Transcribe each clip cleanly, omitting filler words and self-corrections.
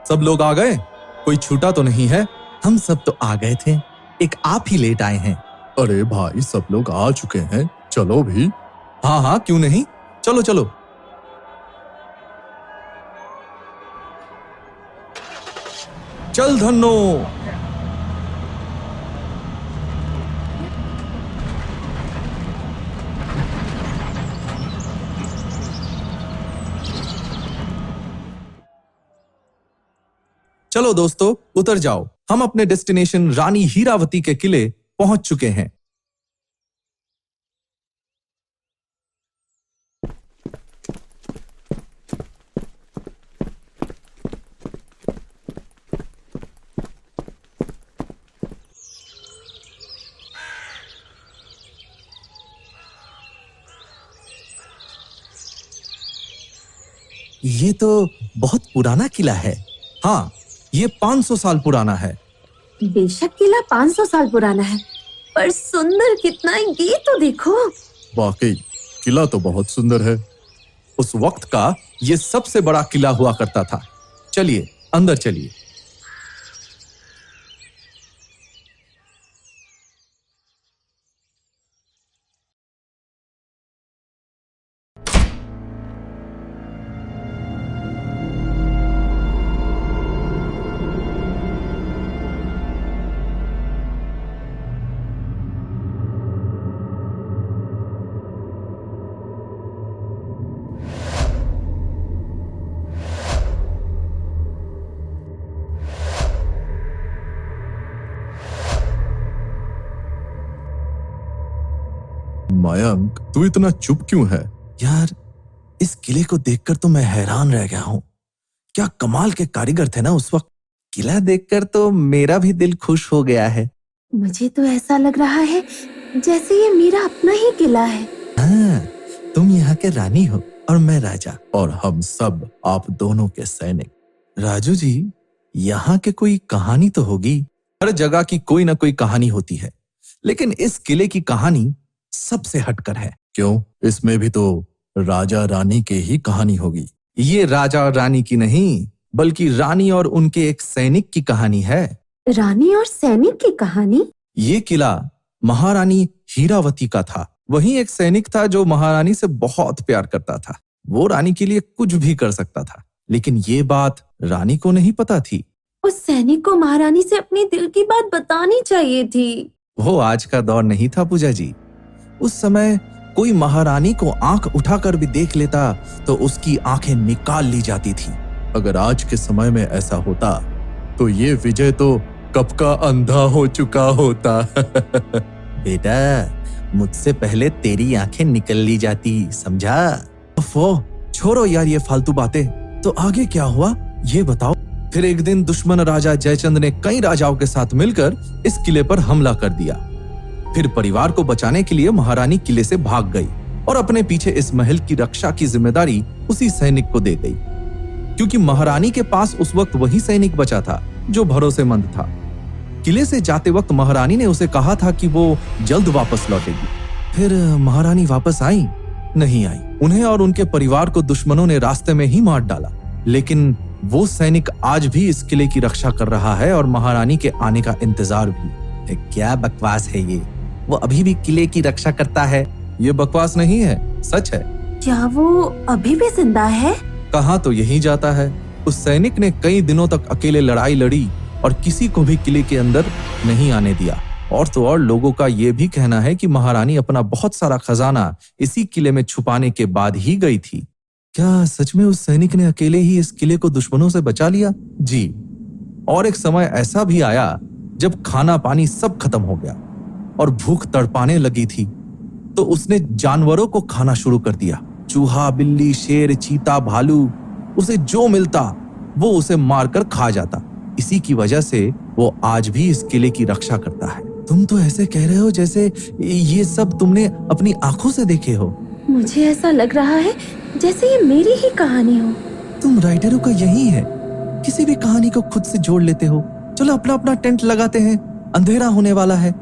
सब लोग आ गए? कोई छूटा तो नहीं है? हम सब तो आ गए थे, एक आप ही लेट आए हैं। अरे भाई, सब लोग आ चुके हैं, चलो भी। हाँ हाँ, क्यों नहीं, चलो चलो। चल धन्नो। चलो दोस्तों, उतर जाओ, हम अपने डेस्टिनेशन रानी हीरावती के किले पहुंच चुके हैं। ये तो बहुत पुराना किला है। हाँ, ये 500 साल पुराना है। बेशक किला 500 साल पुराना है, पर सुंदर कितना है ये तो देखो। वाकई किला तो बहुत सुंदर है। उस वक्त का ये सबसे बड़ा किला हुआ करता था। चलिए अंदर चलिए। मयंक, तू इतना चुप क्यों है? यार, इस किले को देखकर तो मैं हैरान रह गया हूं। क्या कमाल के कारीगर थे ना उस वक्त। किला देखकर तो मेरा भी दिल खुश हो गया है। मुझे तो ऐसा लग रहा है जैसे ये मेरा अपना ही किला है। हाँ, तुम यहाँ के रानी हो और मैं राजा। और हम सब आप दोनों के सैनिक। राजू जी, यहाँ के कोई कहानी तो होगी। हर जगह की कोई ना कोई कहानी होती है, लेकिन इस किले की कहानी सबसे हटकर है। क्यों? इसमें भी तो राजा रानी के ही कहानी होगी। ये राजा और रानी की नहीं, बल्कि रानी और उनके एक सैनिक की कहानी है। रानी और सैनिक की कहानी? ये किला महारानी हीरावती का था। वहीं एक सैनिक था जो महारानी से बहुत प्यार करता था। वो रानी के लिए कुछ भी कर सकता था, लेकिन ये बात रानी को नहीं पता थी। उस सैनिक को महारानी से अपनी दिल की बात बतानी चाहिए थी। वो आज का दौर नहीं था पूजा जी। उस समय कोई महारानी को आंख उठाकर भी देख लेता तो उसकी आंखें निकाल ली जाती थी। अगर आज के समय में ऐसा होता तो ये विजय तो कब का अंधा हो चुका होता। बेटा, मुझसे पहले तेरी आंखें निकल ली जाती, समझा? छोड़ो यार ये फालतू बातें। तो आगे क्या हुआ ये बताओ। फिर एक दिन दुश्मन राजा जयचंद ने कई राजाओं के साथ मिलकर इस किले पर हमला कर दिया। फिर परिवार को बचाने के लिए महारानी किले से भाग गई और अपने पीछे इस महल की रक्षा की जिम्मेदारी उसी सैनिक को दे गई, क्योंकि महारानी के पास उस वक्त वही सैनिक बचा था जो भरोसेमंद था। किले से जाते वक्त महारानी ने उसे कहा था कि वो जल्द वापस लौटेगी। फिर महारानी वापस आई? नहीं आई। उन्हें और उनके परिवार को दुश्मनों ने रास्ते में ही मार डाला। लेकिन वो सैनिक आज भी इस किले की रक्षा कर रहा है और महारानी के आने का इंतजार भी। क्या बकवास है ये? वो अभी भी किले की रक्षा करता है। ये बकवास नहीं है, सच है। क्या वो अभी भी जिंदा है? कहा तो यही जाता है। उस सैनिक ने कई दिनों तक अकेले लड़ाई लड़ी और किसी को भी किले के अंदर नहीं आने दिया। और तो और लोगों का ये भी कहना है कि महारानी अपना बहुत सारा खजाना इसी किले में छुपाने के बाद ही गई थी। क्या सच में उस सैनिक ने अकेले ही इस किले को दुश्मनों से बचा लिया? जी। और एक समय ऐसा भी आया जब खाना पानी सब खत्म हो गया और भूख तड़पाने लगी थी, तो उसने जानवरों को खाना शुरू कर दिया। चूहा, बिल्ली, शेर, चीता, भालू, उसे जो मिलता वो उसे मारकर खा जाता। इसी की वजह से वो आज भी इस किले की रक्षा करता है। तुम तो ऐसे कह रहे हो जैसे ये सब तुमने अपनी आंखों से देखे हो। मुझे ऐसा लग रहा है जैसे ये मेरी ही कहानी हो। तुम राइटरों का यही है, किसी भी कहानी को खुद से जोड़ लेते हो। चलो अपना अपना टेंट लगाते हैं, अंधेरा होने वाला है।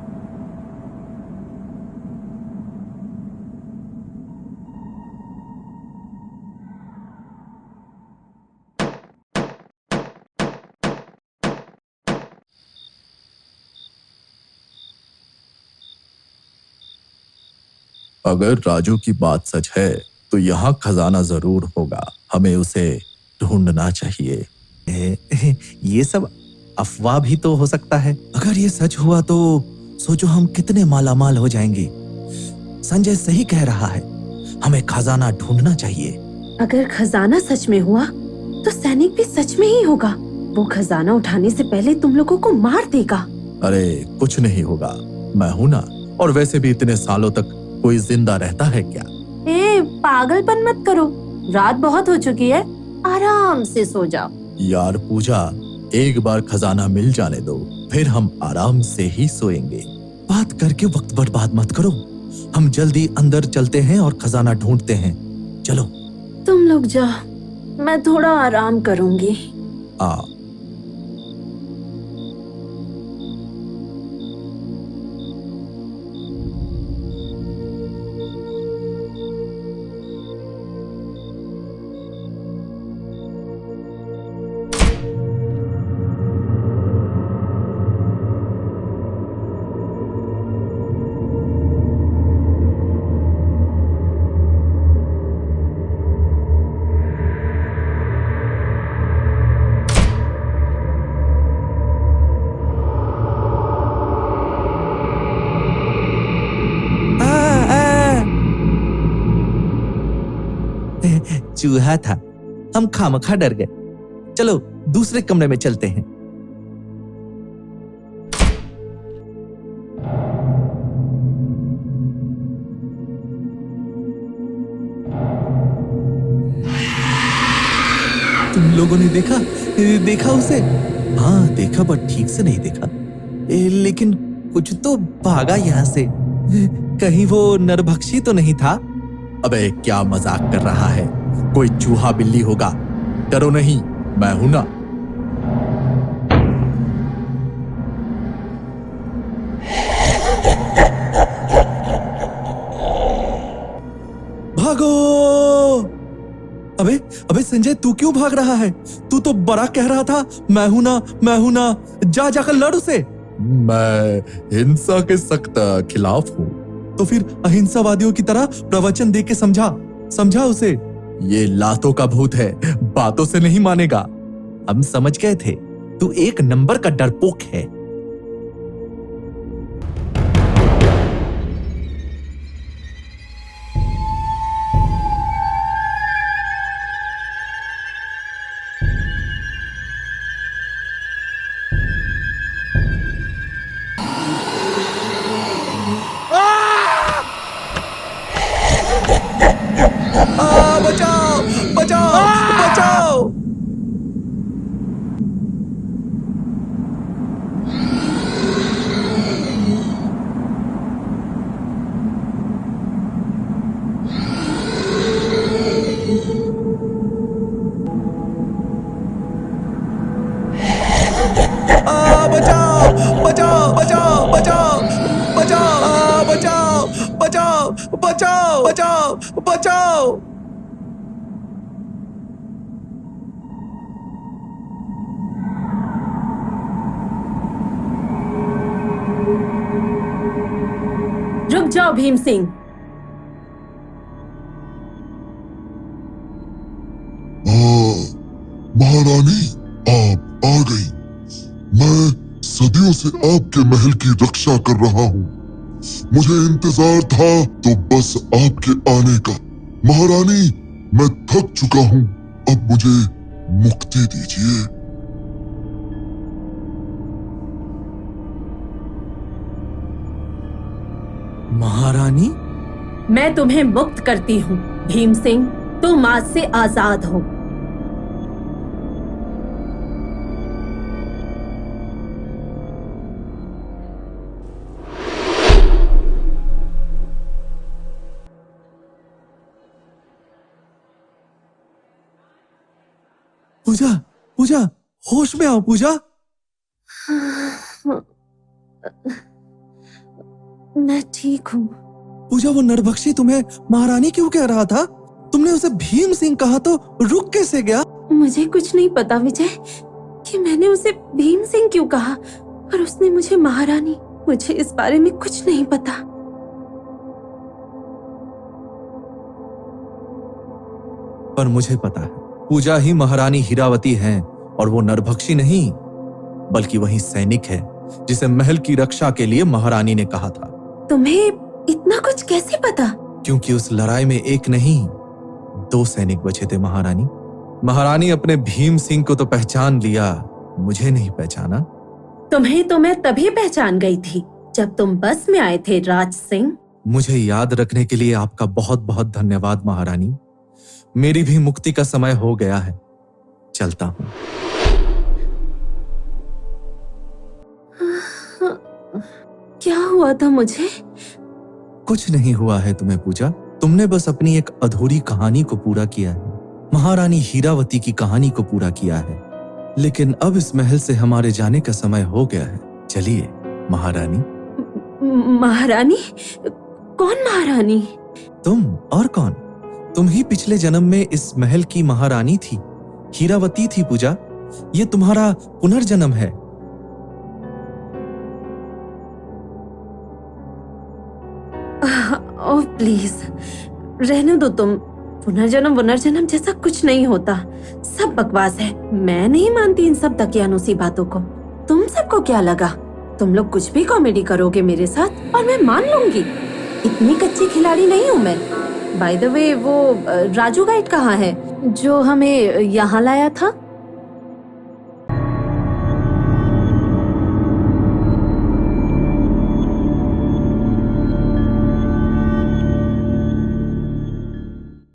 अगर राजू की बात सच है तो यहाँ खजाना जरूर होगा, हमें उसे ढूंढना चाहिए। ये सब अफवाह भी तो हो सकता है। अगर ये सच हुआ तो सोचो हम कितने मालामाल हो जाएंगे। संजय सही कह रहा है, हमें खजाना ढूंढना चाहिए। अगर खजाना सच में हुआ तो सैनिक भी सच में ही होगा। वो खजाना उठाने से पहले तुम लोगों को मार देगा। अरे कुछ नहीं होगा, मैं हूं ना। और वैसे भी इतने सालों तक कोई जिंदा रहता है क्या? पागलपन मत करो, रात बहुत हो चुकी है, आराम से सो जाओ। यार पूजा, एक बार खजाना मिल जाने दो, फिर हम आराम से ही सोएंगे। बात करके वक्त बर्बाद मत करो, हम जल्दी अंदर चलते हैं और खजाना ढूंढते हैं। चलो। तुम लोग जाओ, मैं थोड़ा आराम करूंगी। आ चूहा था, हम खामखा डर गए। चलो दूसरे कमरे में चलते हैं। तुम लोगों ने देखा उसे? हाँ देखा, पर ठीक से नहीं देखा। लेकिन कुछ तो भागा यहाँ से। कहीं वो नरभक्षी तो नहीं था? अबे क्या मजाक कर रहा है? कोई चूहा बिल्ली होगा, डरो नहीं, मैं हूं ना। भागो! अबे संजय, तू क्यों भाग रहा है? तू तो बड़ा कह रहा था, मैं हूं ना। जाकर लड़ उसे। मैं हिंसा के सख्त खिलाफ हूँ। तो फिर अहिंसावादियों की तरह प्रवचन दे के समझा उसे। ये लातों का भूत है, बातों से नहीं मानेगा। हम समझ गए थे, तू एक नंबर का डरपोक है। बचाओ! बचाओ! रुक जाओ भीम सिंह। महारानी, आप आ गई। मैं सदियों से आपके महल की रक्षा कर रहा हूँ। मुझे इंतजार था तो बस आपके आने का। महारानी, मैं थक चुका हूँ, अब मुझे मुक्ति दीजिए। महारानी? मैं तुम्हें मुक्त करती हूँ भीम सिंह, तुम आज से आजाद हो। पूजा, होश में आओ पूजा। मैं ठीक हूँ। पूजा, वो नरभक्षी तुम्हें महारानी क्यों कह रहा था? तुमने उसे भीम सिंह कहा तो रुक कैसे गया? मुझे कुछ नहीं पता विजय कि मैंने उसे भीम सिंह क्यों कहा और उसने मुझे महारानी। मुझे इस बारे में कुछ नहीं पता। पर मुझे पता है पूजा ही महारानी हीरावती हैं, और वो नरभक्षी नहीं बल्कि वही सैनिक है जिसे महल की रक्षा के लिए महारानी ने कहा था। तुम्हें इतना कुछ कैसे पता? क्योंकि उस लड़ाई में एक नहीं 2 सैनिक बचे थे महारानी। महारानी अपने भीम सिंह को तो पहचान लिया, मुझे नहीं पहचाना। तुम्हें तो मैं तभी पहचान गई थी जब तुम बस में आए थे राज सिंह। मुझे याद रखने के लिए आपका बहुत बहुत धन्यवाद महारानी। मेरी भी मुक्ति का समय हो गया है, चलता हूं। क्या हुआ था मुझे? कुछ नहीं हुआ है तुम्हें पूजा, तुमने बस अपनी एक अधूरी कहानी को पूरा किया है, महारानी हीरावती की कहानी को पूरा किया है। लेकिन अब इस महल से हमारे जाने का समय हो गया है। चलिए महारानी। महारानी? कौन महारानी? तुम और कौन? तुम ही पिछले जन्म में इस महल की महारानी थी, हीरावती थी पूजा। ये तुम्हारा पुनर्जन्म है। ओह प्लीज रहने दो तुम। पुनर्जन्म जैसा कुछ नहीं होता, सब बकवास है। मैं नहीं मानती इन सब दकियानुसी बातों को। तुम सबको क्या लगा तुम लोग कुछ भी कॉमेडी करोगे मेरे साथ और मैं मान लूंगी? इतनी कच्ची खिलाड़ी नहीं हूँ मैं। बाय द वे वो राजू गाइड कहाँ है जो हमें यहाँ लाया था?